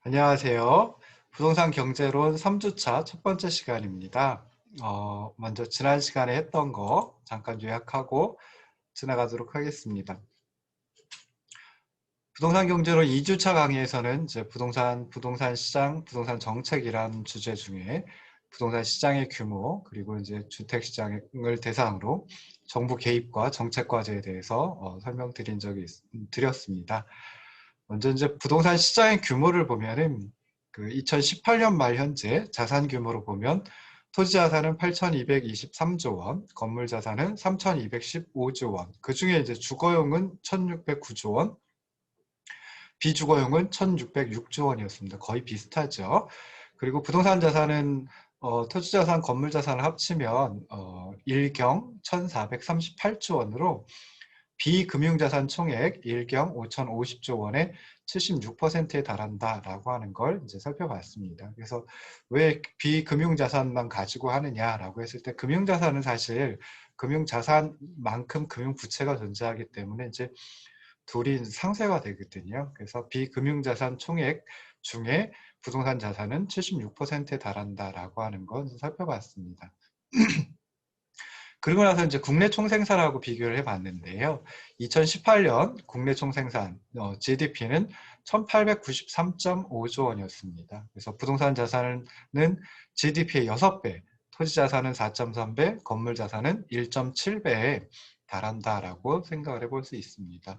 안녕하세요. 부동산 경제론 3주차 첫 번째 시간입니다. 먼저 지난 시간에 했던 거 잠깐 요약하고 지나가도록 하겠습니다. 부동산 경제론 2주차 강의에서는 이제 부동산 시장, 부동산 정책이라는 주제 중에 부동산 시장의 규모, 그리고 이제 주택 시장을 대상으로 정부 개입과 정책 과제에 대해서 드렸습니다. 먼저 이제 부동산 시장의 규모를 보면은 그 2018년 말 현재 자산 규모로 보면 토지 자산은 8,223조 원, 건물 자산은 3,215조 원, 그 중에 이제 주거용은 1,609조 원, 비주거용은 1,606조 원이었습니다. 거의 비슷하죠. 그리고 부동산 자산은 토지 자산, 건물 자산을 합치면 일경 1,438조 원으로 비금융자산 총액 일경 5,050조 원의 76%에 달한다라고 하는 걸 이제 살펴봤습니다. 그래서 왜 비금융자산만 가지고 하느냐라고 했을 때 금융자산은 사실 금융자산만큼 금융부채가 존재하기 때문에 이제 둘이 상쇄가 되거든요. 그래서 비금융자산 총액 중에 부동산 자산은 76%에 달한다라고 하는 건 살펴봤습니다. 그리고 나서 이제 국내 총생산하고 비교를 해봤는데요. 2018년 국내 총생산 GDP는 1,893.5조 원이었습니다. 그래서 부동산 자산은 GDP의 6배, 토지 자산은 4.3배, 건물 자산은 1.7배에 달한다라고 생각을 해볼 수 있습니다.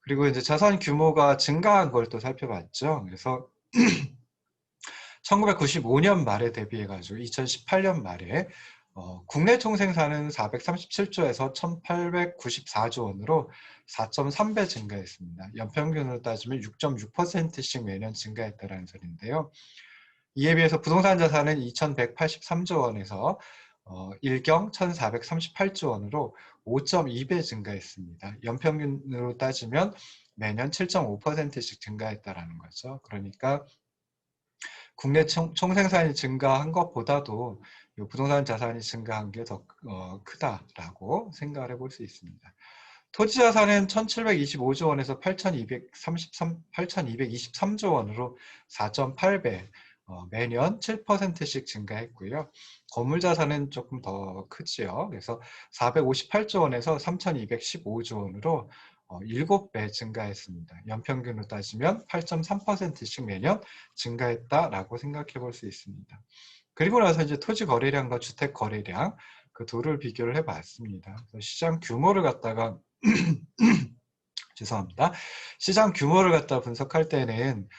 그리고 이제 자산 규모가 증가한 걸 또 살펴봤죠. 그래서 1995년 말에 대비해가지고 2018년 말에 국내 총생산은 437조에서 1894조 원으로 4.3배 증가했습니다. 연평균으로 따지면 6.6%씩 매년 증가했다는 소리인데요. 이에 비해서 부동산 자산은 2183조 원에서 일경 1438조 원으로 5.2배 증가했습니다. 연평균으로 따지면 매년 7.5%씩 증가했다는 거죠. 그러니까 국내 총생산이 증가한 것보다도 부동산 자산이 증가한 게 더 크다라고 생각을 해볼 수 있습니다. 토지 자산은 1,725조 원에서 8,223조 원으로 4.8배, 매년 7%씩 증가했고요. 건물 자산은 조금 더 크지요. 그래서 458조 원에서 3,215조 원으로 7배 증가했습니다. 연평균으로 따지면 8.3%씩 매년 증가했다라고 생각해 볼 수 있습니다. 그리고 나서 이제 토지 거래량과 주택 거래량 그 둘을 비교를 해봤습니다. 시장 규모를 갖다가 죄송합니다. 시장 규모를 갖다 분석할 때는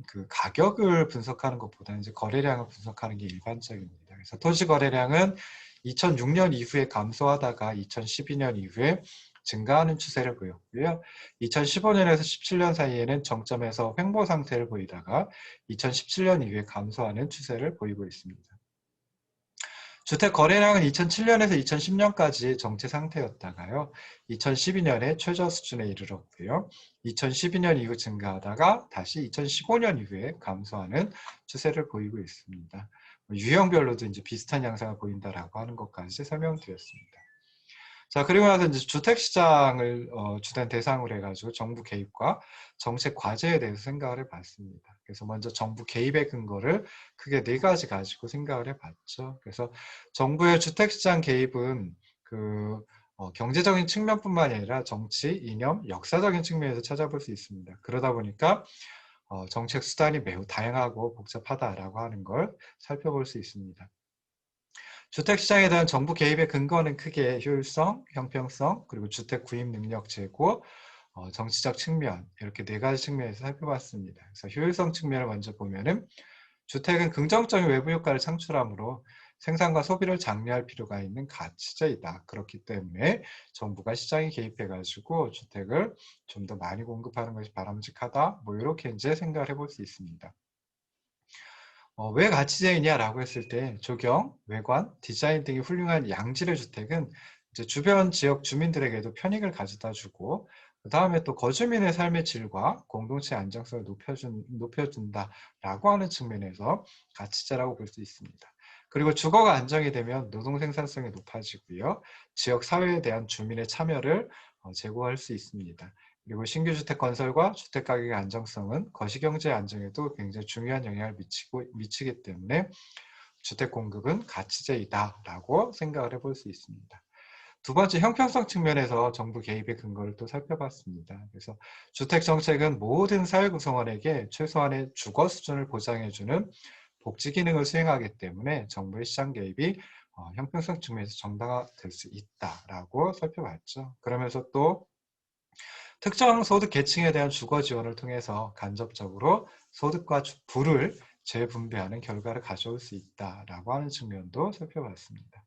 그 가격을 분석하는 것보다는 이제 거래량을 분석하는 게 일반적입니다. 그래서 토지 거래량은 2006년 이후에 감소하다가 2012년 이후에 증가하는 추세를 보였고요. 2015년에서 17년 사이에는 정점에서 횡보 상태를 보이다가 2017년 이후에 감소하는 추세를 보이고 있습니다. 주택 거래량은 2007년에서 2010년까지 정체 상태였다가요. 2012년에 최저 수준에 이르렀고요. 2012년 이후 증가하다가 다시 2015년 이후에 감소하는 추세를 보이고 있습니다. 유형별로도 이제 비슷한 양상을 보인다라고 하는 것까지 설명드렸습니다. 자, 그리고 나서 이제 주택 시장을 주된 대상으로 해가지고 정부 개입과 정책 과제에 대해서 생각을 해봤습니다. 그래서 먼저 정부 개입의 근거를 크게 4가지 가지고 생각을 해봤죠. 그래서 정부의 주택 시장 개입은 그 경제적인 측면뿐만 아니라 정치, 이념, 역사적인 측면에서 찾아볼 수 있습니다. 그러다 보니까 정책 수단이 매우 다양하고 복잡하다라고 하는 걸 살펴볼 수 있습니다. 주택시장에 대한 정부 개입의 근거는 크게 효율성, 형평성, 그리고 주택 구입 능력 제고, 정치적 측면 이렇게 4가지 측면에서 살펴봤습니다. 그래서 효율성 측면을 먼저 보면은 주택은 긍정적인 외부 효과를 창출하므로 생산과 소비를 장려할 필요가 있는 가치제이다. 그렇기 때문에 정부가 시장에 개입해가지고 주택을 좀 더 많이 공급하는 것이 바람직하다. 뭐 이렇게 이제 생각을 해볼 수 있습니다. 왜 가치제이냐라고 했을 때 조경, 외관, 디자인 등이 훌륭한 양질의 주택은 이제 주변 지역 주민들에게도 편익을 가져다 주고 그 다음에 또 거주민의 삶의 질과 공동체 안정성을 높여준다라고 하는 측면에서 가치제라고 볼 수 있습니다. 그리고 주거가 안정이 되면 노동 생산성이 높아지고요. 지역 사회에 대한 주민의 참여를 제고할 수 있습니다. 그리고 신규 주택 건설과 주택 가격의 안정성은 거시경제 안정에도 굉장히 중요한 영향을 미치기 때문에 주택 공급은 가치제이다라고 생각을 해볼 수 있습니다. 두 번째, 형평성 측면에서 정부 개입의 근거를 또 살펴봤습니다. 그래서 주택 정책은 모든 사회 구성원에게 최소한의 주거 수준을 보장해주는 복지 기능을 수행하기 때문에 정부의 시장 개입이 형평성 측면에서 정당화될 수 있다라고 살펴봤죠. 그러면서 또 특정 소득 계층에 대한 주거 지원을 통해서 간접적으로 소득과 부를 재분배하는 결과를 가져올 수 있다라고 하는 측면도 살펴봤습니다.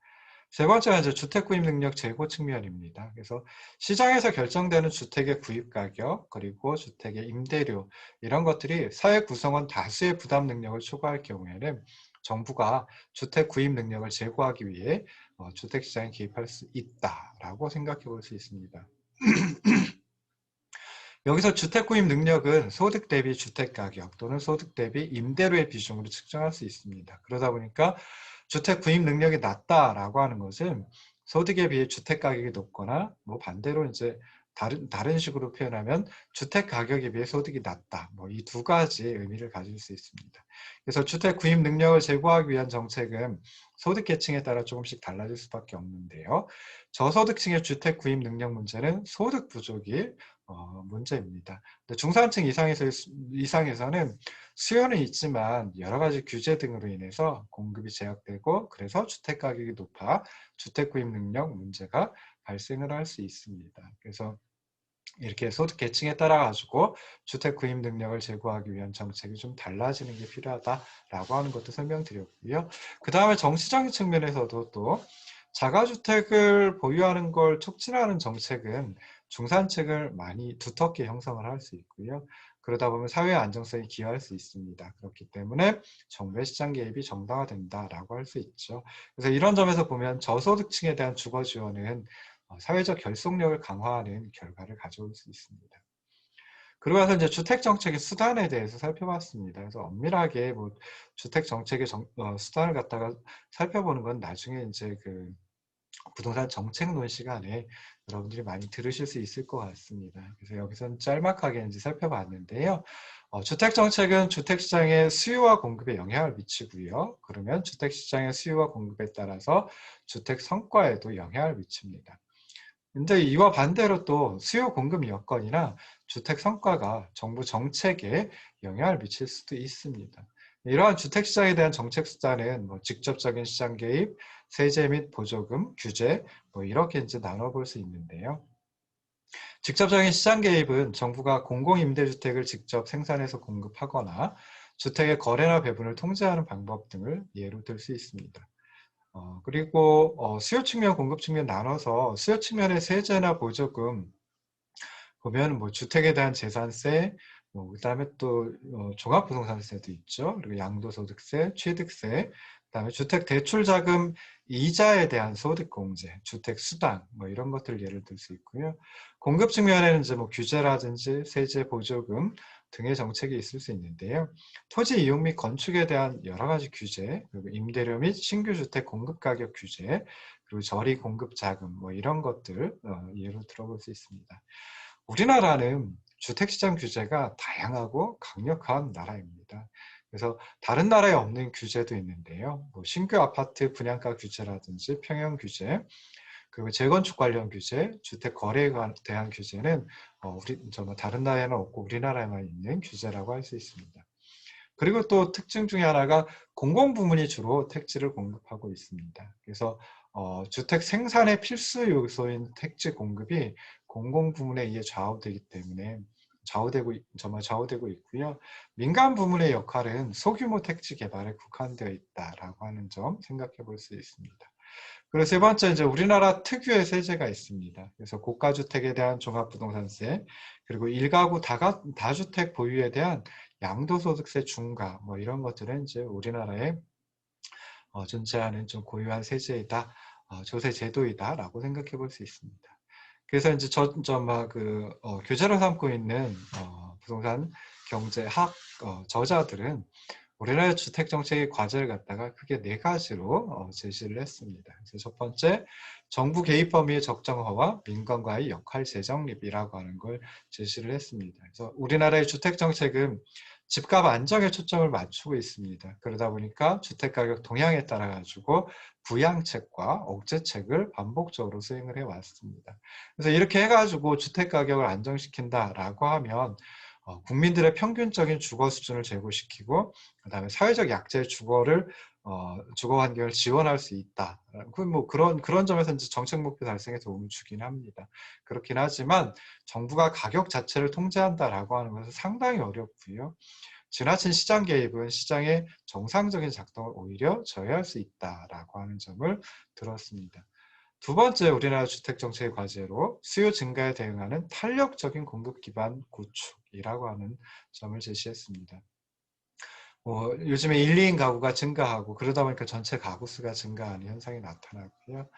세 번째는 이제 주택 구입 능력 제고 측면입니다. 그래서 시장에서 결정되는 주택의 구입 가격, 그리고 주택의 임대료, 이런 것들이 사회 구성원 다수의 부담 능력을 초과할 경우에는 정부가 주택 구입 능력을 제고하기 위해 주택 시장에 개입할 수 있다라고 생각해 볼 수 있습니다. 여기서 주택 구입 능력은 소득 대비 주택 가격 또는 소득 대비 임대료의 비중으로 측정할 수 있습니다. 그러다 보니까 주택 구입 능력이 낮다라고 하는 것은 소득에 비해 주택 가격이 높거나 뭐 반대로 이제 다른 식으로 표현하면 주택 가격에 비해 소득이 낮다. 뭐 이 두 가지 의미를 가질 수 있습니다. 그래서 주택 구입 능력을 제고하기 위한 정책은 소득 계층에 따라 조금씩 달라질 수밖에 없는데요. 저소득층의 주택 구입 능력 문제는 소득 부족이 문제입니다. 중산층 이상에서는 수요는 있지만 여러 가지 규제 등으로 인해서 공급이 제약되고, 그래서 주택 가격이 높아 주택 구입 능력 문제가 발생을 할 수 있습니다. 그래서 이렇게 소득 계층에 따라 가지고 주택 구입 능력을 제고하기 위한 정책이 좀 달라지는 게 필요하다라고 하는 것도 설명드렸고요. 그 다음에 정치적인 측면에서도 또 자가주택을 보유하는 걸 촉진하는 정책은 중산층을 많이 두텁게 형성을 할 수 있고요. 그러다 보면 사회 안정성에 기여할 수 있습니다. 그렇기 때문에 정부의 시장 개입이 정당화된다라고 할 수 있죠. 그래서 이런 점에서 보면 저소득층에 대한 주거 지원은 사회적 결속력을 강화하는 결과를 가져올 수 있습니다. 그러고 나서 이제 주택 정책의 수단에 대해서 살펴봤습니다. 그래서 엄밀하게 뭐 주택 정책의 수단을 갖다가 살펴보는 건 나중에 이제 그 부동산 정책론 시간에 여러분들이 많이 들으실 수 있을 것 같습니다. 그래서 여기서는 짤막하게 이제 살펴봤는데요. 주택 정책은 주택 시장의 수요와 공급에 영향을 미치고요. 그러면 주택 시장의 수요와 공급에 따라서 주택 성과에도 영향을 미칩니다. 근데 이와 반대로 또 수요 공급 여건이나 주택 성과가 정부 정책에 영향을 미칠 수도 있습니다. 이러한 주택 시장에 대한 정책 수단은 뭐 직접적인 시장 개입, 세제 및 보조금, 규제, 뭐 이렇게 이제 나눠볼 수 있는데요. 직접적인 시장 개입은 정부가 공공임대주택을 직접 생산해서 공급하거나 주택의 거래나 배분을 통제하는 방법 등을 예로 들 수 있습니다. 그리고 수요 측면, 공급 측면 나눠서 수요 측면의 세제나 보조금 보면 뭐 주택에 대한 재산세, 뭐 그다음에 또 종합부동산세도 있죠. 그리고 양도소득세, 취득세, 그다음에 주택 대출 자금 이자에 대한 소득 공제, 주택 수당 뭐 이런 것들 예를 들 수 있고요. 공급 측면에는 이제 뭐 규제라든지 세제 보조금 등의 정책이 있을 수 있는데요. 토지 이용 및 건축에 대한 여러 가지 규제, 그리고 임대료 및 신규 주택 공급 가격 규제, 그리고 저리 공급 자금 뭐 이런 것들 예로 들어볼 수 있습니다. 우리나라는 주택시장 규제가 다양하고 강력한 나라입니다. 그래서 다른 나라에 없는 규제도 있는데요. 뭐 신규 아파트 분양가 규제라든지 평형 규제, 그리고 재건축 관련 규제, 주택 거래에 대한 규제는 다른 나라에는 없고 우리나라에만 있는 규제라고 할 수 있습니다. 그리고 또 특징 중에 하나가 공공부문이 주로 택지를 공급하고 있습니다. 그래서 주택 생산의 필수 요소인 택지 공급이 공공부문에 의해 좌우되기 때문에 정말 좌우되고 있고요. 민간 부문의 역할은 소규모 택지 개발에 국한되어 있다라고 하는 점 생각해 볼 수 있습니다. 그리고 세 번째, 이제 우리나라 특유의 세제가 있습니다. 그래서 고가주택에 대한 종합부동산세, 그리고 일가구 다주택 보유에 대한 양도소득세 중과 뭐 이런 것들은 이제 우리나라에 존재하는 좀 고유한 세제이다, 조세 제도이다라고 생각해 볼 수 있습니다. 그래서 이제 교재로 삼고 있는 부동산 경제학 저자들은 우리나라의 주택 정책의 과제를 갖다가 크게 네 가지로 제시를 했습니다. 그래서 첫 번째, 정부 개입 범위의 적정화와 민간과의 역할 재정립이라고 하는 걸 제시를 했습니다. 그래서 우리나라의 주택 정책은 집값 안정에 초점을 맞추고 있습니다. 그러다 보니까 주택 가격 동향에 따라 가지고 부양책과 억제책을 반복적으로 수행을 해왔습니다. 그래서 이렇게 해가지고 주택 가격을 안정시킨다라고 하면 국민들의 평균적인 주거 수준을 제고시키고 그다음에 사회적 약자의 주거 환경을 지원할 수 있다. 뭐 그런 점에서 이제 정책 목표 달성에 도움을 주긴 합니다. 그렇긴 하지만 정부가 가격 자체를 통제한다라고 하는 것은 상당히 어렵고요. 지나친 시장 개입은 시장의 정상적인 작동을 오히려 저해할 수 있다라고 하는 점을 들었습니다. 두 번째, 우리나라 주택 정책의 과제로 수요 증가에 대응하는 탄력적인 공급 기반 구축이라고 하는 점을 제시했습니다. 요즘에 1, 2인 가구가 증가하고 그러다 보니까 전체 가구 수가 증가하는 현상이 나타나고요.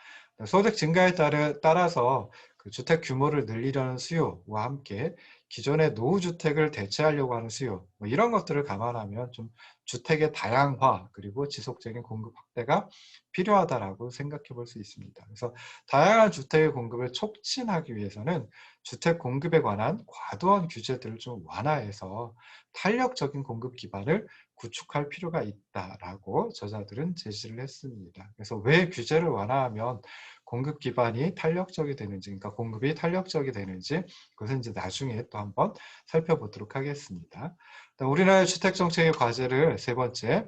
소득 증가에 따라서 그 주택 규모를 늘리려는 수요와 함께 기존의 노후주택을 대체하려고 하는 수요, 뭐 이런 것들을 감안하면 좀 주택의 다양화 그리고 지속적인 공급 확대가 필요하다라고 생각해 볼 수 있습니다. 그래서 다양한 주택의 공급을 촉진하기 위해서는 주택 공급에 관한 과도한 규제들을 좀 완화해서 탄력적인 공급 기반을 구축할 필요가 있다라고 저자들은 제시를 했습니다. 그래서 왜 규제를 완화하면 공급 기반이 탄력적이 되는지, 그러니까 공급이 탄력적이 되는지 그것은 이제 나중에 또 한번 살펴보도록 하겠습니다. 우리나라의 주택 정책의 과제를 세 번째,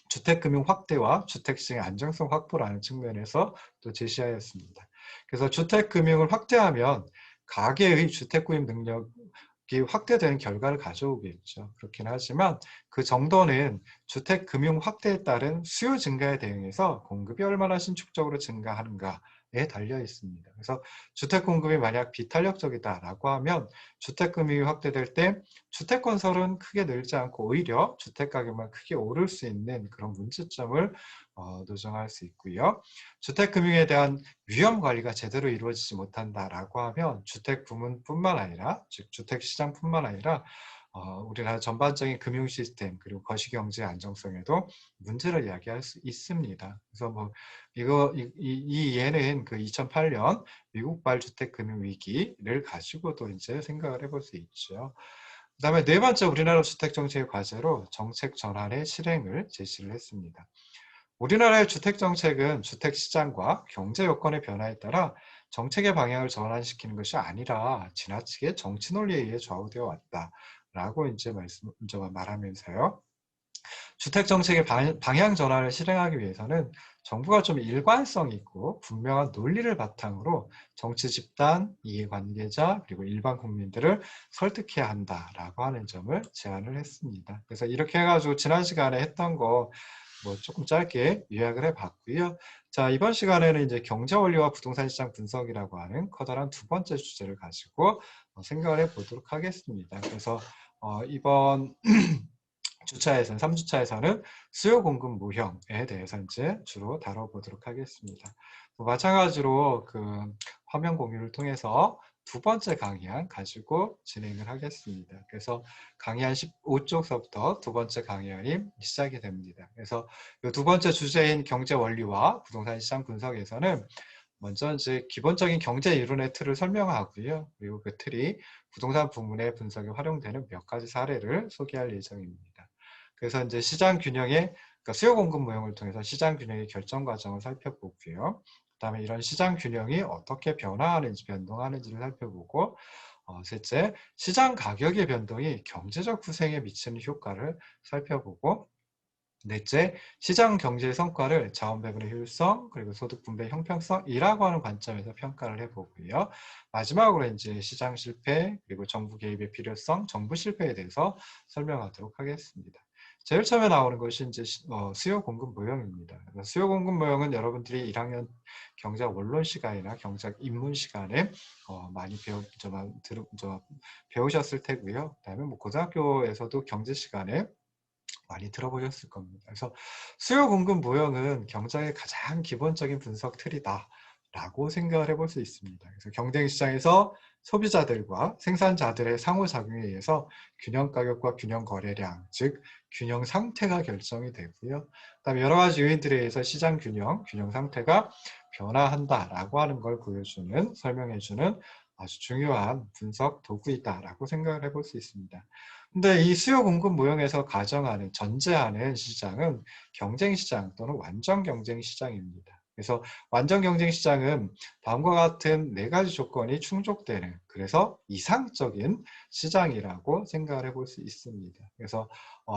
주택금융 확대와 주택시장의 안정성 확보라는 측면에서 또 제시하였습니다. 그래서 주택금융을 확대하면 가계의 주택 구입 능력이 확대되는 결과를 가져오겠죠. 그렇긴 하지만 그 정도는 주택금융 확대에 따른 수요 증가에 대응해서 공급이 얼마나 신축적으로 증가하는가에 달려 있습니다. 그래서 주택 공급이 만약 비탄력적이다라고 하면 주택금융이 확대될 때 주택 건설은 크게 늘지 않고 오히려 주택 가격만 크게 오를 수 있는 그런 문제점을 노정할 수 있고요. 주택 금융에 대한 위험 관리가 제대로 이루어지지 못한다라고 하면 주택 부문뿐만 아니라 즉 주택 시장뿐만 아니라 우리나라 전반적인 금융 시스템 그리고 거시경제 안정성에도 문제를 야기할 수 있습니다. 그래서 뭐 이 예는 그 2008년 미국발 주택 금융 위기를 가지고도 이제 생각을 해볼 수 있죠. 그다음에 네 번째, 우리나라 주택 정책의 과제로 정책 전환의 실행을 제시를 했습니다. 우리나라의 주택 정책은 주택 시장과 경제 여건의 변화에 따라 정책의 방향을 전환시키는 것이 아니라 지나치게 정치 논리에 의해 좌우되어 왔다라고 이제 말하면서요. 주택 정책의 방향 전환을 실행하기 위해서는 정부가 좀 일관성 있고 분명한 논리를 바탕으로 정치 집단, 이해관계자 그리고 일반 국민들을 설득해야 한다라고 하는 점을 제안을 했습니다. 그래서 이렇게 해가지고 지난 시간에 했던 거 뭐 조금 짧게 요약을 해봤고요. 자, 이번 시간에는 이제 경제 원리와 부동산 시장 분석이라고 하는 커다란 두 번째 주제를 가지고 생각을 해보도록 하겠습니다. 그래서 이번 주차에서는 3주차에서는 수요 공급 무형에 대해서 이제 주로 다뤄보도록 하겠습니다. 마찬가지로 그 화면 공유를 통해서 두 번째 강의안 가지고 진행을 하겠습니다. 그래서 강의안 15쪽서부터 두 번째 강의안이 시작이 됩니다. 그래서 이 두 번째 주제인 경제 원리와 부동산 시장 분석에서는 먼저 이제 기본적인 경제 이론의 틀을 설명하고요. 그리고 그 틀이 부동산 부문의 분석에 활용되는 몇 가지 사례를 소개할 예정입니다. 그래서 이제 시장 균형의 그러니까 수요 공급 모형을 통해서 시장 균형의 결정 과정을 살펴보고요. 그다음에 이런 시장 균형이 어떻게 변화하는지 변동하는지를 살펴보고 셋째, 시장 가격의 변동이 경제적 후생에 미치는 효과를 살펴보고 넷째, 시장 경제의 성과를 자원 배분의 효율성 그리고 소득 분배 형평성이라고 하는 관점에서 평가를 해보고요. 마지막으로 이제 시장 실패 그리고 정부 개입의 필요성, 정부 실패에 대해서 설명하도록 하겠습니다. 제일 처음에 나오는 것이 이제 수요 공급 모형입니다. 수요 공급 모형은 여러분들이 1학년 경제학 원론 시간이나 경제학 입문 시간에 많이 배우셨을 테고요. 그다음에 뭐 고등학교에서도 경제 시간에 많이 들어보셨을 겁니다. 그래서 수요 공급 모형은 경제의 가장 기본적인 분석 틀이다. 라고 생각을 해볼 수 있습니다. 그래서 경쟁 시장에서 소비자들과 생산자들의 상호작용에 의해서 균형 가격과 균형 거래량, 즉 균형 상태가 결정이 되고요. 그다음에 여러 가지 요인들에 의해서 시장 균형, 균형 상태가 변화한다라고 하는 걸 보여주는, 설명해주는 아주 중요한 분석 도구이다라고 생각을 해볼 수 있습니다. 근데 이 수요 공급 모형에서 가정하는, 전제하는 시장은 경쟁 시장 또는 완전 경쟁 시장입니다. 그래서 완전 경쟁 시장은 다음과 같은 네 가지 조건이 충족되는, 그래서 이상적인 시장이라고 생각을 해볼 수 있습니다. 그래서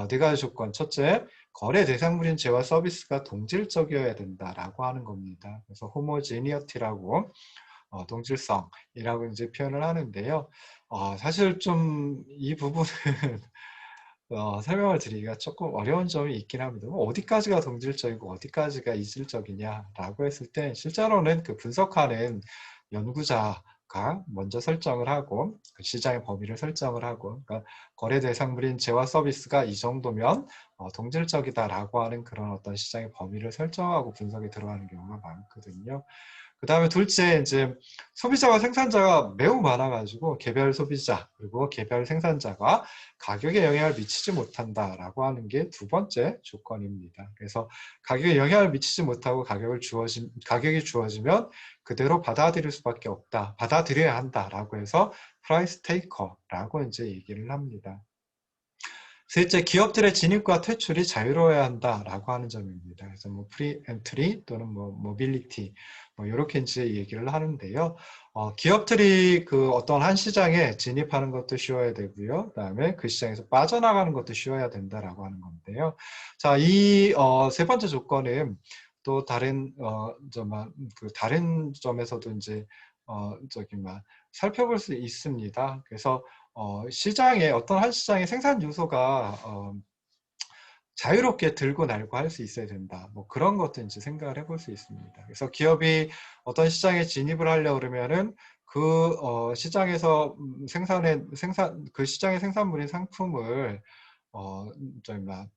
네 가지 조건. 첫째, 거래 대상물인 재와 서비스가 동질적이어야 된다라고 하는 겁니다. 그래서 호모지니어티라고 동질성이라고 이제 표현을 하는데요. 사실 좀 이 부분은 설명을 드리기가 조금 어려운 점이 있긴 합니다. 어디까지가 동질적이고 어디까지가 이질적이냐라고 했을 때 실제로는 그 분석하는 연구자가 먼저 설정을 하고 그 시장의 범위를 설정을 하고, 그러니까 거래 대상물인 재와 서비스가 이 정도면 동질적이다라고 하는 그런 어떤 시장의 범위를 설정하고 분석에 들어가는 경우가 많거든요. 그 다음에 둘째, 이제 소비자와 생산자가 매우 많아가지고 개별 소비자 그리고 개별 생산자가 가격에 영향을 미치지 못한다라고 하는 게 두 번째 조건입니다. 그래서 가격에 영향을 미치지 못하고 가격이 주어지면 그대로 받아들일 수밖에 없다, 받아들여야 한다라고 해서 프라이스 테이커라고 이제 얘기를 합니다. 셋째, 기업들의 진입과 퇴출이 자유로워야 한다라고 하는 점입니다. 그래서 뭐 프리 엔트리 또는 뭐 모빌리티 뭐 이렇게 이제 얘기를 하는데요. 기업들이 그 어떤 한 시장에 진입하는 것도 쉬워야 되고요. 그다음에 그 시장에서 빠져나가는 것도 쉬워야 된다라고 하는 건데요. 자, 이 세 번째 조건은 또 다른 그 다른 점에서도 이제 저기 막 살펴볼 수 있습니다. 그래서 시장에 어떤 한 시장의 생산 요소가 자유롭게 들고 날고 할 수 있어야 된다. 뭐 그런 것도 이제 생각을 해볼 수 있습니다. 그래서 기업이 어떤 시장에 진입을 하려고 그러면은 그 시장에서 그 시장의 생산물인 상품을 저기 막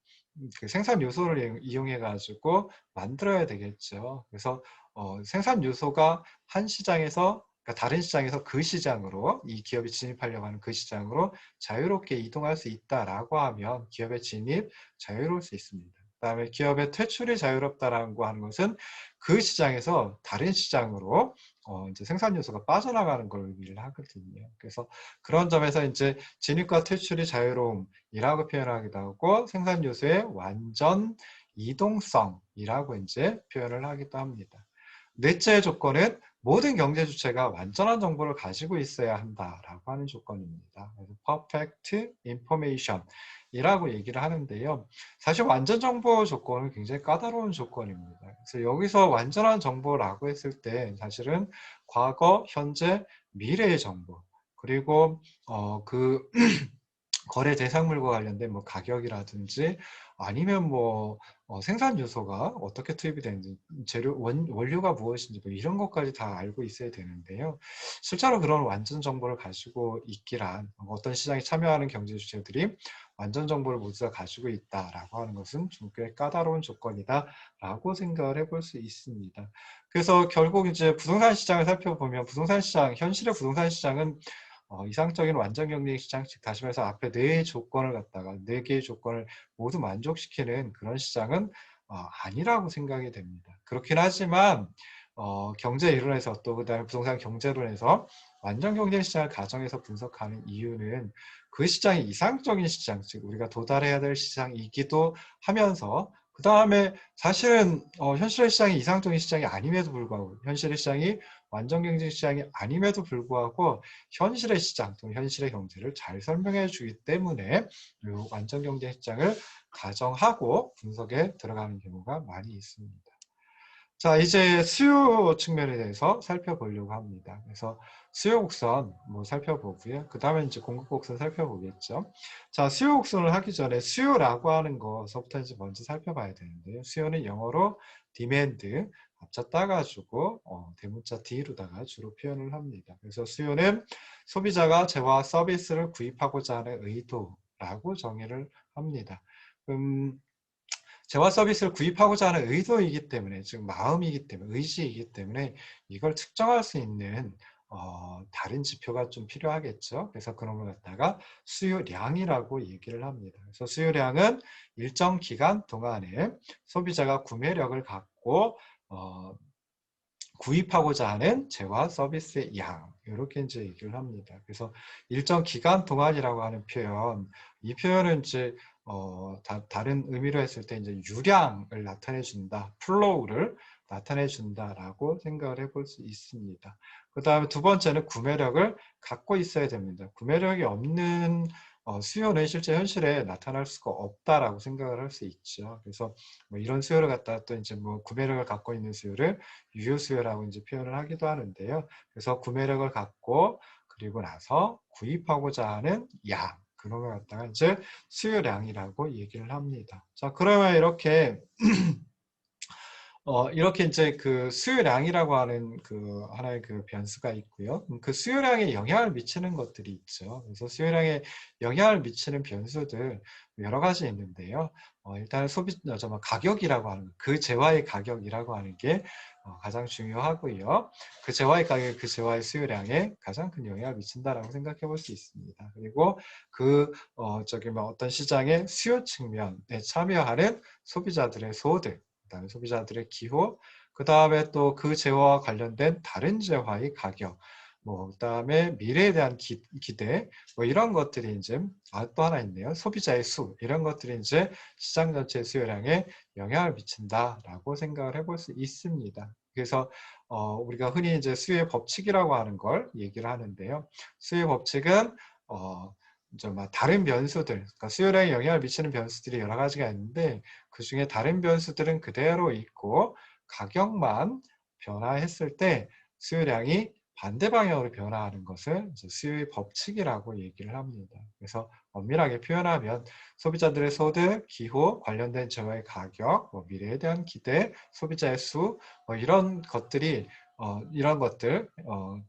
그 생산 요소를 이용해 가지고 만들어야 되겠죠. 그래서 생산 요소가 한 시장에서, 그러니까 다른 시장에서 그 시장으로, 이 기업이 진입하려고 하는 그 시장으로 자유롭게 이동할 수 있다라고 하면 기업의 진입 자유로울 수 있습니다. 그다음에 기업의 퇴출이 자유롭다라고 하는 것은 그 시장에서 다른 시장으로 이제 생산 요소가 빠져나가는 걸 의미를 하거든요. 그래서 그런 점에서 이제 진입과 퇴출이 자유로움이라고 표현하기도 하고 생산 요소의 완전 이동성이라고 이제 표현을 하기도 합니다. 넷째 조건은 모든 경제 주체가 완전한 정보를 가지고 있어야 한다라고 하는 조건입니다. 그래서 perfect information이라고 얘기를 하는데요. 사실 완전 정보 조건은 굉장히 까다로운 조건입니다. 그래서 여기서 완전한 정보라고 했을 때 사실은 과거, 현재, 미래의 정보, 그리고 그 거래 대상물과 관련된 뭐 가격이라든지 아니면 뭐 생산 요소가 어떻게 투입이 되는지, 원료가 무엇인지 뭐 이런 것까지 다 알고 있어야 되는데요. 실제로 그런 완전 정보를 가지고 있기란, 어떤 시장에 참여하는 경제 주체들이 완전 정보를 모두 다 가지고 있다라고 하는 것은 좀 꽤 까다로운 조건이다라고 생각을 해볼 수 있습니다. 그래서 결국 이제 부동산 시장을 살펴보면 현실의 부동산 시장은 이상적인 완전 경쟁 시장, 즉 다시 말해서 앞에 네 조건을 갖다가 네 개의 조건을 모두 만족시키는 그런 시장은 아니라고 생각이 됩니다. 그렇긴 하지만 경제 이론에서 또 그다음에 부동산 경제론에서 완전 경쟁 시장을 가정해서 분석하는 이유는 그 시장이 이상적인 시장, 즉 우리가 도달해야 될 시장이기도 하면서, 그 다음에 사실은 현실의 시장이 이상적인 시장이 아님에도 불구하고, 현실의 시장이 완전 경쟁 시장이 아님에도 불구하고 현실의 시장 또는 현실의 경제를 잘 설명해 주기 때문에 이 완전 경쟁 시장을 가정하고 분석에 들어가는 경우가 많이 있습니다. 자, 이제 수요 측면에 대해서 살펴보려고 합니다. 그래서 수요 곡선 뭐 살펴보고요. 그 다음에 이제 공급 곡선 살펴보겠죠. 자, 수요 곡선을 하기 전에 수요라고 하는 것부터 이제 먼저 살펴봐야 되는데요. 수요는 영어로 demand, 앞자 따가지고 대문자 D로다가 주로 표현을 합니다. 그래서 수요는 소비자가 재와 서비스를 구입하고자 하는 의도라고 정의를 합니다. 재화 서비스를 구입하고자 하는 의도이기 때문에, 즉 마음이기 때문에, 의지이기 때문에 이걸 측정할 수 있는 다른 지표가 좀 필요하겠죠. 그래서 그런 걸 갖다가 수요량이라고 얘기를 합니다. 그래서 수요량은 일정 기간 동안에 소비자가 구매력을 갖고 구입하고자 하는 재화 서비스의 양, 이렇게 이제 얘기를 합니다. 그래서 일정 기간 동안이라고 하는 표현, 이 표현은 이제 다른 의미로 했을 때 이제 유량을 나타내 준다, 플로우를 나타내 준다라고 생각을 해볼 수 있습니다. 그 다음에 두 번째는 구매력을 갖고 있어야 됩니다. 구매력이 없는 수요는 실제 현실에 나타날 수가 없다라고 생각을 할 수 있죠. 그래서 뭐 이런 수요를 갖다 또 이제 뭐 구매력을 갖고 있는 수요를 유효 수요라고 이제 표현을 하기도 하는데요. 그래서 구매력을 갖고 그리고 나서 구입하고자 하는 양, 그런 걸 갖다가 이제 수요량이라고 얘기를 합니다. 자, 그러면 이렇게 이제 그 수요량이라고 하는 그 하나의 그 변수가 있고요. 그 수요량에 영향을 미치는 것들이 있죠. 그래서 수요량에 영향을 미치는 변수들 여러 가지 있는데요. 일단 가격이라고 하는 그 재화의 가격이라고 하는 게 가장 중요하고요. 그 재화의 가격, 그 재화의 수요량에 가장 큰 영향을 미친다라고 생각해 볼 수 있습니다. 그리고 어떤 시장의 수요 측면에 참여하는 소비자들의 소득, 그다음에 소비자들의 기호, 그 다음에 또 그 재화와 관련된 다른 재화의 가격, 그다음에 미래에 대한 기대, 이런 것들이 이제 또 하나 있네요. 소비자의 수, 이런 것들이 이제 시장 전체 수요량에 영향을 미친다라고 생각을 해볼 수 있습니다. 그래서 우리가 흔히 이제 수요의 법칙이라고 하는 걸 얘기를 하는데요. 수요의 법칙은 다른 변수들, 그러니까 수요량에 영향을 미치는 변수들이 여러 가지가 있는데 그 중에 다른 변수들은 그대로 있고 가격만 변화했을 때 수요량이 반대 방향으로 변화하는 것을 이제 수요의 법칙이라고 얘기를 합니다. 그래서 엄밀하게 표현하면 소비자들의 소득, 기호, 관련된 재화의 가격, 미래에 대한 기대, 소비자의 수, 이런 것들,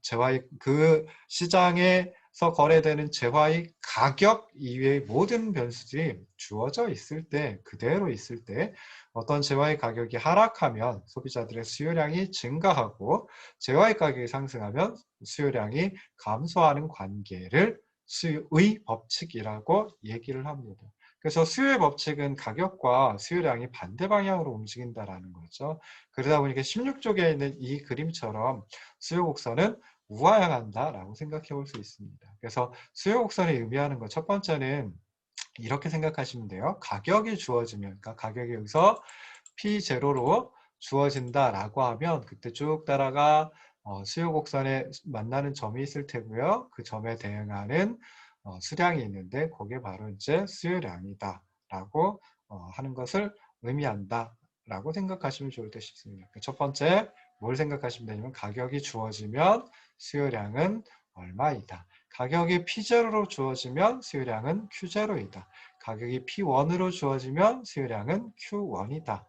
재화의 그 시장에서 거래되는 재화의 가격 이외의 모든 변수들이 주어져 있을 때, 그대로 있을 때 어떤 재화의 가격이 하락하면 소비자들의 수요량이 증가하고 재화의 가격이 상승하면 수요량이 감소하는 관계를 수요의 법칙이라고 얘기를 합니다. 그래서 수요의 법칙은 가격과 수요량이 반대 방향으로 움직인다라는 거죠. 그러다 보니까 16쪽에 있는 이 그림처럼 수요 곡선은 우하향한다라고 생각해 볼 수 있습니다. 그래서 수요 곡선이 의미하는 것 첫 번째는 이렇게 생각하시면 돼요. 가격이 주어지면, 그러니까 가격이 여기서 P0로 주어진다라고 하면 그때 쭉 따라가 수요 곡선에 만나는 점이 있을 테고요. 그 점에 대응하는 수량이 있는데 그게 바로 이제 수요량이다라고 하는 것을 의미한다라고 생각하시면 좋을 듯 싶습니다. 첫 번째 뭘 생각하시면 되냐면 가격이 주어지면 수요량은 얼마이다. 가격이 P0로 주어지면 수요량은 Q0이다. 가격이 P1으로 주어지면 수요량은 Q1이다.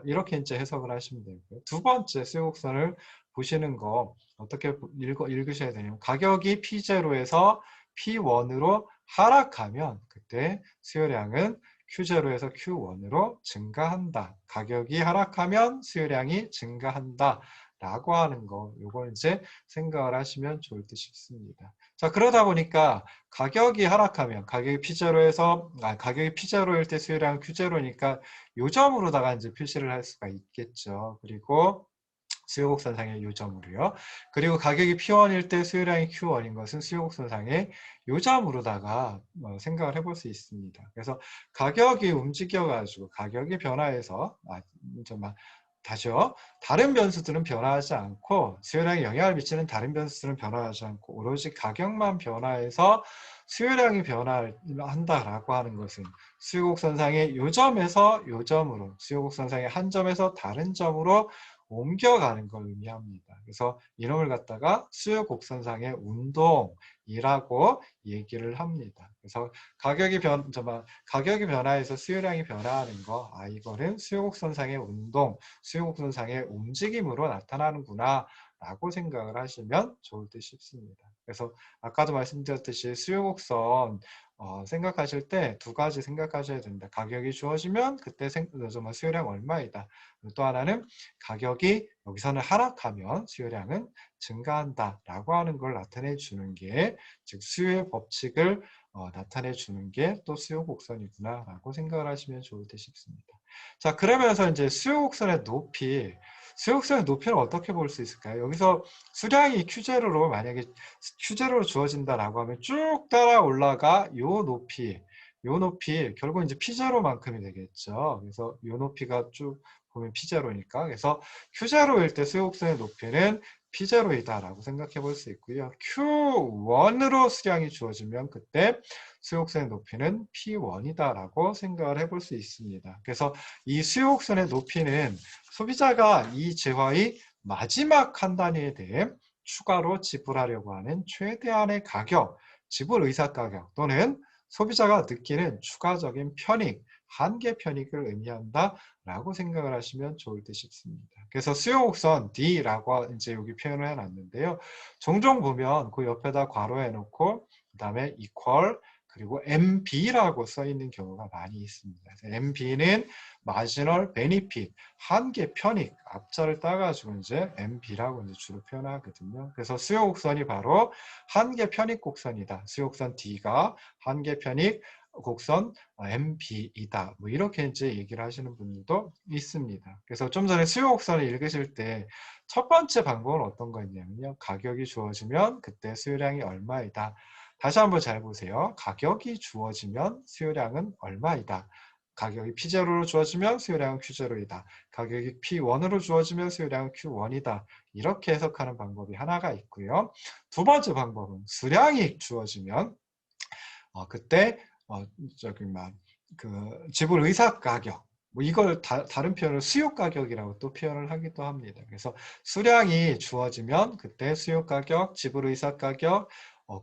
이렇게 이제 해석을 하시면 되고요. 두 번째 수요곡선을 보시는 거 어떻게 읽으셔야 되냐면 가격이 P0에서 P1으로 하락하면 그때 수요량은 Q0에서 Q1으로 증가한다. 가격이 하락하면 수요량이 증가한다. 라고 하는 거, 요걸 이제 생각을 하시면 좋을 듯 싶습니다. 자, 그러다 보니까 가격이 하락하면 가격이 P0일 때 수요량은 Q0니까 요점으로다가 이제 표시를 할 수가 있겠죠. 그리고 수요곡선상의 요점으로요. 그리고 가격이 P1일 때 수요량이 Q1인 것은 수요곡선상의 요점으로다가 생각을 해볼 수 있습니다. 그래서 가격이 움직여가지고 가격이 변화해서 다시요. 다른 변수들은 변화하지 않고 수요량에 영향을 미치는 다른 변수들은 변화하지 않고 오로지 가격만 변화해서 수요량이 변화한다라고 하는 것은 수요곡선상의 요점에서 요점으로, 수요곡선상의 한 점에서 다른 점으로 옮겨가는 걸 의미합니다. 그래서 이놈을 갖다가 수요곡선상의 운동이라고 얘기를 합니다. 그래서 가격이 변화해서 수요량이 변화하는 거, 이거는 수요곡선상의 운동, 수요곡선상의 움직임으로 나타나는구나 라고 생각을 하시면 좋을 듯 싶습니다. 그래서 아까도 말씀드렸듯이 수요곡선 생각하실 때 두 가지 생각하셔야 된다. 가격이 주어지면 그때 정말 수요량 얼마이다. 또 하나는 가격이 여기서는 하락하면 수요량은 증가한다라고 하는 걸 나타내 주는 게, 즉 수요의 법칙을 나타내 주는 게 또 수요 곡선이구나라고 생각을 하시면 좋을 듯 싶습니다. 자, 그러면서 이제 수요 곡선의 높이, 수요 곡선의 높이를 어떻게 볼 수 있을까요? 여기서 수량이 Q0로 만약에 Q0로 주어진다라고 하면 쭉 따라 올라가 요 높이 결국 이제 P0만큼이 되겠죠. 그래서 요 높이가 쭉 보면 P0니까. 그래서 Q0일 때 수요 곡선의 높이는 P0이다라고 생각해 볼 수 있고요. Q1으로 수량이 주어지면 그때 수요 곡선의 높이는 P1이다라고 생각을 해볼 수 있습니다. 그래서 이 수요 곡선의 높이는 소비자가 이 재화의 마지막 한 단위에 대해 추가로 지불하려고 하는 최대한의 가격, 지불 의사 가격 또는 소비자가 느끼는 추가적인 편익, 한계 편익을 의미한다라고 생각을 하시면 좋을 듯 싶습니다. 그래서 수요 곡선 D라고 이제 여기 표현을 해놨는데요. 종종 보면 그 옆에다 괄호해 놓고 그다음에 equal 그리고 MB라고 써 있는 경우가 많이 있습니다. MB는 marginal benefit, 한계 편익, 앞자를 따가지고 이제 MB라고 이제 주로 표현하거든요. 그래서 수요 곡선이 바로 한계 편익 곡선이다. 수요 곡선 D가 한계 편익 곡선 MB이다. 뭐 이렇게 이제 얘기를 하시는 분들도 있습니다. 그래서 좀 전에 수요 곡선을 읽으실 때 첫 번째 방법은 어떤 거였냐면요. 가격이 주어지면 그때 수요량이 얼마이다. 다시 한번 잘 보세요. 가격이 주어지면 수요량은 얼마이다. 가격이 P0로 주어지면 수요량은 Q0이다. 가격이 P1으로 주어지면 수요량은 Q1이다. 이렇게 해석하는 방법이 하나가 있고요. 두 번째 방법은 수량이 주어지면 그때 저기 그 지불 의사 가격, 뭐 이걸 다른 표현을 수요 가격이라고 또 표현을 하기도 합니다. 그래서 수량이 주어지면 그때 수요 가격, 지불 의사 가격,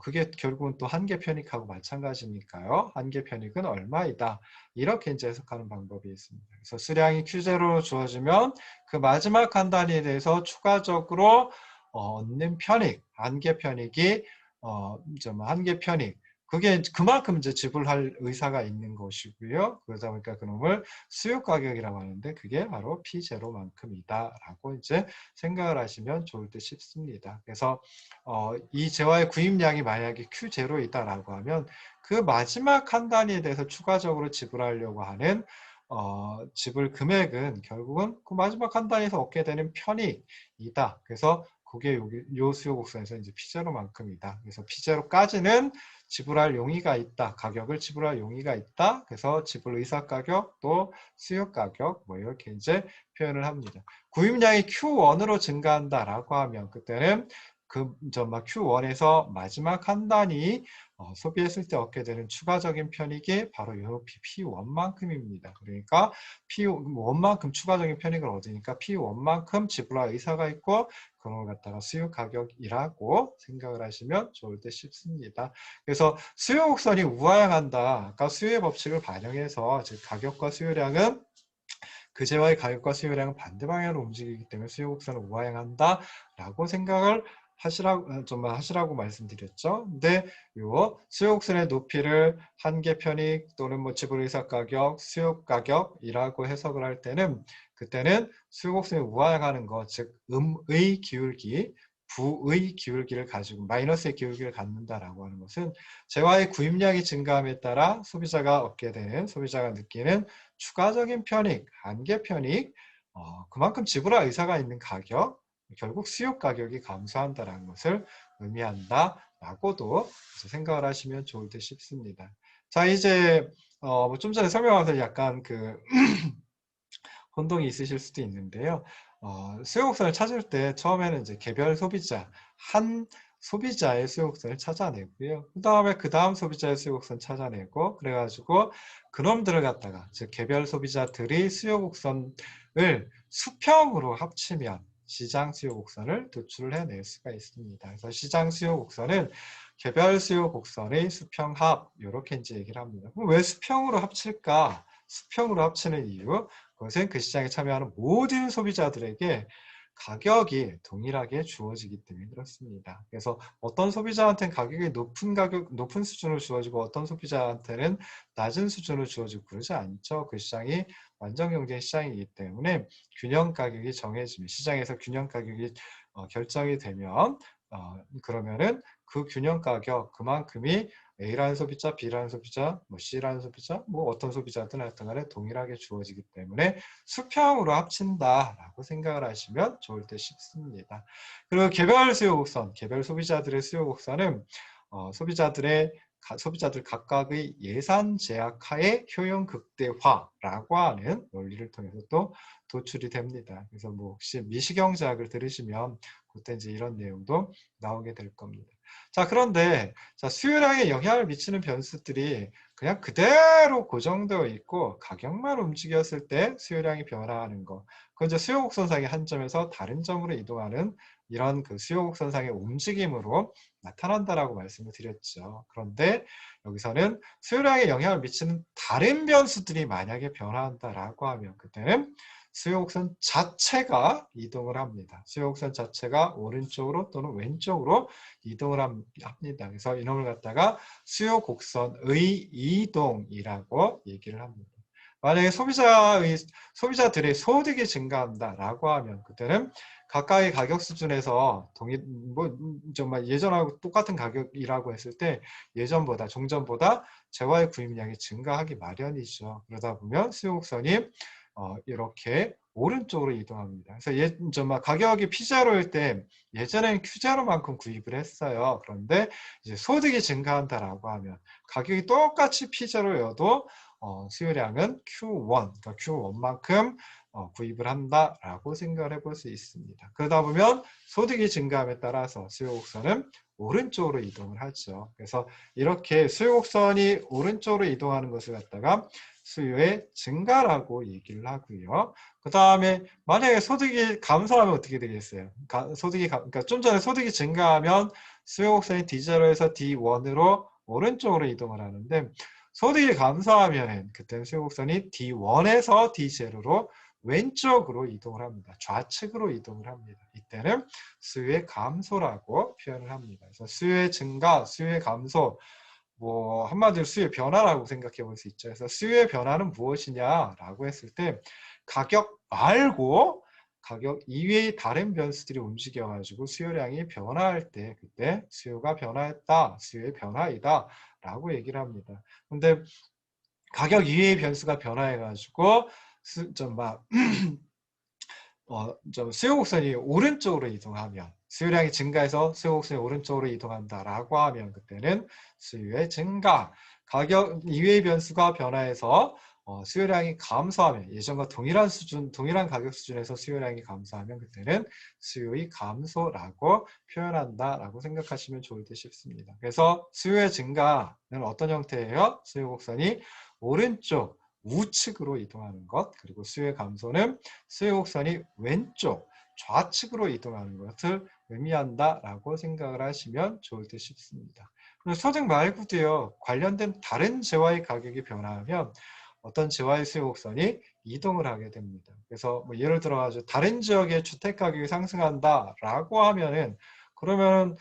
그게 결국은 또 한계 편익하고 마찬가지니까요. 한계 편익은 얼마이다. 이렇게 이제 해석하는 방법이 있습니다. 그래서 수량이 Q0로 주어지면 그 마지막 한 단위에 대해서 추가적으로 얻는 편익, 한계 편익이 한계 편익, 그게 그만큼 이제 지불할 의사가 있는 것이고요. 그러다 보니까 그놈을 수요 가격이라고 하는데 그게 바로 P0만큼이다라고 이제 생각을 하시면 좋을 듯 싶습니다. 그래서 이 재화의 구입량이 만약에 Q0이다라고 하면 그 마지막 한 단위에 대해서 추가적으로 지불하려고 하는 지불 금액은 결국은 그 마지막 한 단위에서 얻게 되는 편익이다. 그래서 그게 요 수요 곡선에서 이제 P0만큼이다. 그래서 P0까지는 지불할 용의가 있다. 가격을 지불할 용의가 있다. 그래서 지불 의사 가격 또 수요 가격 뭐 이렇게 이제 표현을 합니다. 구입량이 Q1으로 증가한다라고 하면 그때는 Q1에서 마지막 한 단위 소비했을 때 얻게 되는 추가적인 편익이 바로 요 P1만큼입니다. 그러니까 P1만큼 추가적인 편익을 얻으니까 P1만큼 지불할 의사가 있고 그걸 갖다가 수요 가격이라고 생각을 하시면 좋을 듯 싶습니다. 그래서 수요 곡선이 우하향한다. 아까 수요의 법칙을 반영해서 즉 가격과 수요량은 그 재화의 가격과 수요량은 반대 방향으로 움직이기 때문에 수요 곡선은 우하향한다라고 생각을 하시라고 말씀드렸죠. 근데 요 수요 곡선의 높이를 한계 편익 또는 뭐 지불 의사 가격, 수요 가격이라고 해석을 할 때는 그때는 수요 곡선이 우하향하는 것, 즉 음의 기울기, 부의 기울기를 가지고 마이너스의 기울기를 갖는다라고 하는 것은 재화의 구입량이 증가함에 따라 소비자가 느끼는 추가적인 편익, 한계 편익, 그만큼 지불할 의사가 있는 가격, 결국 수요 가격이 감소한다는 것을 의미한다라고도 생각을 하시면 좋을 듯 싶습니다. 자, 이제 좀 전에 설명하면서 약간 그 혼동이 있으실 수도 있는데요. 수요 곡선을 찾을 때 처음에는 이제 개별 소비자, 한 소비자의 수요 곡선을 찾아내고요. 그 다음 소비자의 수요 곡선 찾아내고 그래가지고 그놈들을 갖다가 즉 개별 소비자들이 수요 곡선을 수평으로 합치면 시장 수요 곡선을 도출을 해낼 수가 있습니다. 그래서 시장 수요 곡선은 개별 수요 곡선의 수평합 이렇게 이제 얘기를 합니다. 그럼 왜 수평으로 합칠까? 수평으로 합치는 이유 그것은 그 시장에 참여하는 모든 소비자들에게 가격이 동일하게 주어지기 때문에 그렇습니다. 그래서 어떤 소비자한테는 가격이 높은 수준으로 주어지고 어떤 소비자한테는 낮은 수준으로 주어지고 그러지 않죠. 그 시장이 완전 경쟁 시장이기 때문에 균형 가격이 정해지면 시장에서 균형 가격이 결정이 되면 그러면은 그 균형 가격 그만큼이 A라는 소비자, B라는 소비자, 뭐 C라는 소비자, 뭐 어떤 소비자든 하여튼간에 동일하게 주어지기 때문에 수평으로 합친다라고 생각을 하시면 좋을 듯 싶습니다. 그리고 개별 수요 곡선, 개별 소비자들의 수요 곡선은 소비자들 각각의 예산 제약 하에 효용 극대화라고 하는 논리를 통해서 또 도출이 됩니다. 그래서 뭐 혹시 미시경제학을 들으시면 그때 이제 이런 내용도 나오게 될 겁니다. 자, 그런데 수요량에 영향을 미치는 변수들이 그냥 그대로 고정되어 있고 가격만 움직였을 때 수요량이 변화하는 거. 그건 이제 수요 곡선상의 한 점에서 다른 점으로 이동하는 이런 그 수요 곡선상의 움직임으로 나타난다라고 말씀을 드렸죠. 그런데 여기서는 수요량에 영향을 미치는 다른 변수들이 만약에 변화한다라고 하면 그때는 수요곡선 자체가 이동을 합니다. 수요곡선 자체가 오른쪽으로 또는 왼쪽으로 이동을 합니다. 그래서 이놈을 갖다가 수요곡선의 이동이라고 얘기를 합니다. 만약에 소비자들의 소득이 증가한다라고 하면 그때는 각각의 가격 수준에서 정말 예전하고 똑같은 가격이라고 했을 때 예전보다 종전보다 재화의 구입량이 증가하기 마련이죠. 그러다 보면 수요곡선이 이렇게 오른쪽으로 이동합니다. 그래서 정말 가격이 P자로일 때 예전에는 Q자로만큼 구입을 했어요. 그런데 이제 소득이 증가한다라고 하면 가격이 똑같이 P자로여도 수요량은 Q1, 그러니까 Q1만큼 구입을 한다라고 생각을 해볼 수 있습니다. 그러다 보면 소득이 증가함에 따라서 수요곡선은 오른쪽으로 이동을 하죠. 그래서 이렇게 수요곡선이 오른쪽으로 이동하는 것을 갖다가 수요의 증가라고 얘기를 하고요. 그 다음에 만약에 소득이 감소하면 어떻게 되겠어요? 그러니까 좀 전에 소득이 증가하면 수요곡선이 D0에서 D1으로 오른쪽으로 이동을 하는데 소득이 감소하면 그때는 수요곡선이 D1에서 D0로 왼쪽으로 이동을 합니다. 좌측으로 이동을 합니다. 이때는 수요의 감소라고 표현을 합니다. 그래서 수요의 증가, 수요의 감소, 뭐 한마디로 수요의 변화라고 생각해 볼 수 있죠. 그래서 수요의 변화는 무엇이냐라고 했을 때 가격 말고 가격 이외의 다른 변수들이 움직여 가지고 수요량이 변화할 때 그때 수요가 변화했다, 수요의 변화이다 라고 얘기를 합니다. 근데 가격 이외의 변수가 변화해 가지고 수요곡선이 오른쪽으로 이동하면 수요량이 증가해서 수요곡선이 오른쪽으로 이동한다라고 하면 그때는 수요의 증가, 가격 이외의 변수가 변화해서 수요량이 감소하면 예전과 동일한 가격 수준에서 수요량이 감소하면 그때는 수요의 감소라고 표현한다라고 생각하시면 좋을 듯 싶습니다. 그래서 수요의 증가는 어떤 형태예요? 수요곡선이 오른쪽 우측으로 이동하는 것, 그리고 수요의 감소는 수요곡선이 왼쪽 좌측으로 이동하는 것을 의미한다라고 생각을 하시면 좋을 듯 싶습니다. 소득 말고도요, 관련된 다른 재화의 가격이 변화하면 어떤 재화의 수요곡선이 이동을 하게 됩니다. 그래서 뭐 예를 들어 가지고 다른 지역의 주택 가격이 상승한다라고 하면은 그러면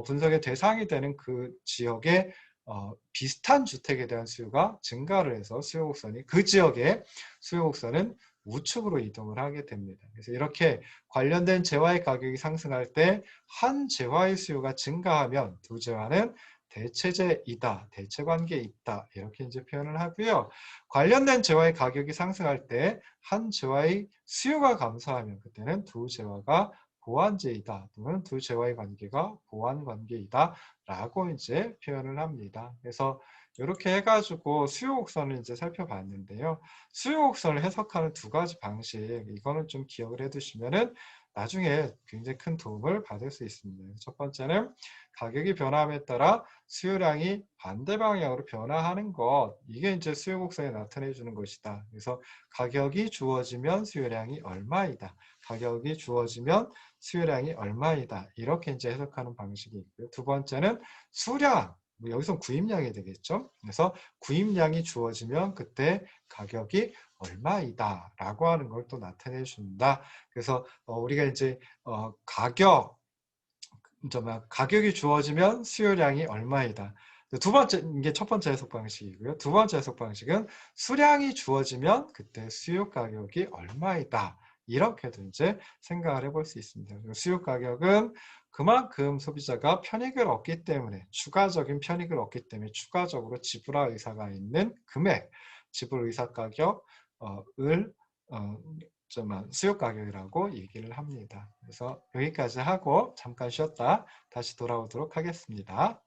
분석의 대상이 되는 그 지역의 비슷한 주택에 대한 수요가 증가를 해서 수요곡선이 그 지역의 수요곡선은 우측으로 이동을 하게 됩니다. 그래서 이렇게 관련된 재화의 가격이 상승할 때 한 재화의 수요가 증가하면 두 재화는 대체제이다, 대체관계에 있다 이렇게 이제 표현을 하고요. 관련된 재화의 가격이 상승할 때 한 재화의 수요가 감소하면 그때는 두 재화가 보완제이다 또는 두 재화의 관계가 보완관계이다 라고 이제 표현을 합니다. 그래서 이렇게 해가지고 수요 곡선을 이제 살펴봤는데요. 수요 곡선을 해석하는 두 가지 방식, 이거는 좀 기억을 해두시면은 나중에 굉장히 큰 도움을 받을 수 있습니다. 첫 번째는 가격이 변함에 따라 수요량이 반대 방향으로 변화하는 것, 이게 이제 수요 곡선에 나타내 주는 것이다. 그래서 가격이 주어지면 수요량이 얼마이다. 가격이 주어지면 수요량이 얼마이다. 이렇게 이제 해석하는 방식이 있고요. 두 번째는 수량, 여기서 구입량이 되겠죠. 그래서 구입량이 주어지면 그때 가격이 얼마이다라고 하는 걸 또 나타내 준다. 그래서 우리가 이제 가격 가격이 주어지면 수요량이 얼마이다. 두 번째, 이게 첫 번째 해석 방식이고요. 두 번째 해석 방식은 수량이 주어지면 그때 수요 가격이 얼마이다. 이렇게도 이제 생각을 해볼 수 있습니다. 수요 가격은 그만큼 소비자가 편익을 얻기 때문에, 추가적인 편익을 얻기 때문에 추가적으로 지불할 의사가 있는 금액, 지불 의사 가격을 수요 가격이라고 얘기를 합니다. 그래서 여기까지 하고 잠깐 쉬었다 다시 돌아오도록 하겠습니다.